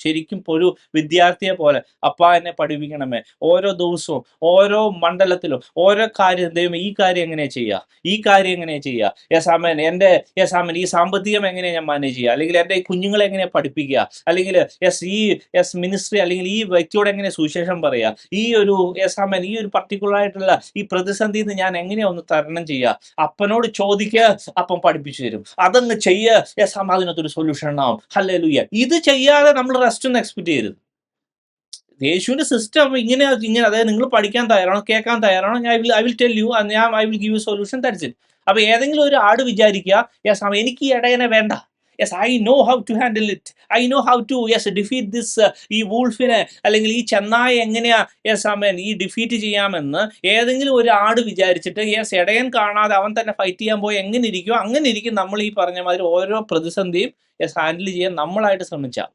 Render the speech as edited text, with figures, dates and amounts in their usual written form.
ശരിക്കും ഒരു വിദ്യാർത്ഥിയെ പോലെ അപ്പാ എന്നെ പഠിപ്പിക്കണമേ. ഓരോ ദിവസവും ഓരോ മണ്ഡലത്തിലും ഓരോ കാര്യം ദൈവം ഈ കാര്യം എങ്ങനെയാ ചെയ്യുക, ഈ കാര്യം എങ്ങനെയാ ചെയ്യുക, യെസ് ആമേൻ, എൻ്റെ യെസ് ആമേൻ ഈ സാമ്പത്തികം എങ്ങനെയാ ഞാൻ മാനേജ് ചെയ്യുക, അല്ലെങ്കിൽ എൻ്റെ ഈ കുഞ്ഞുങ്ങളെ എങ്ങനെയാ പഠിപ്പിക്കുക, അല്ലെങ്കിൽ യെസ് മിനിസ്ട്രി അല്ലെങ്കിൽ ഈ വ്യക്തിയോട് എങ്ങനെ സുവിശേഷം പറയുക, ഈ ഒരു യെസ് ആമേൻ ഈ ഒരു പർട്ടിക്കുലർ ആയിട്ടുള്ള ഈ പ്രതിസന്ധിയിൽ നിന്ന് ഞാൻ എങ്ങനെയാ ഒന്ന് തരണം ചെയ്യുക. അപ്പനോട് ചോദിക്കുക, അപ്പം പഠിപ്പിച്ചു തരും. അതങ്ങ് ചെയ്യുക, യെസ് ആമ അതിനകത്തൊരു സൊല്യൂഷൻ ഉണ്ടാവും. ഹല്ലേലൂയ. ഇത് ചെയ്യാതെ നമ്മൾ റെസ്റ്റ് ഒന്നും എക്സ്പെക്ട് ചെയ്യരുത്. യേശുവിന്റെ സിസ്റ്റം ഇങ്ങനെ ഇങ്ങനെ, അതായത് നിങ്ങൾ പഠിക്കാൻ തയ്യാറാണോ, കേൾക്കാൻ തയ്യാറാണോ, I will tell you, I will give you solution, that's it. അപ്പൊ ഏതെങ്കിലും ഒരു ആട് വിചാരിക്കുക, യെസ് എനിക്ക് ഈ ഇടയനെ വേണ്ട, yes I know how to handle it, I know how to yes defeat this, ഈ വൂൾഫിനെ അല്ലെങ്കിൽ ഈ ചെന്നായ എങ്ങനെയാ യെസ് ആമേൻ ഈ ഡിഫീറ്റ് ചെയ്യാമെന്ന് ഏതെങ്കിലും ഒരു ആട് വിചാരിച്ചിട്ട് യെസ് ഇടയൻ കാണാതെ അവൻ തന്നെ ഫൈറ്റ് ചെയ്യാൻ പോയി എങ്ങനെ ഇരിക്കുമോ അങ്ങനെ ഇരിക്കും നമ്മൾ ഈ പറഞ്ഞ മാതിരി ഓരോ പ്രതിസന്ധിയും യെസ് ഹാൻഡിൽ ചെയ്യാൻ നമ്മളായിട്ട് ശ്രമിച്ചാൽ.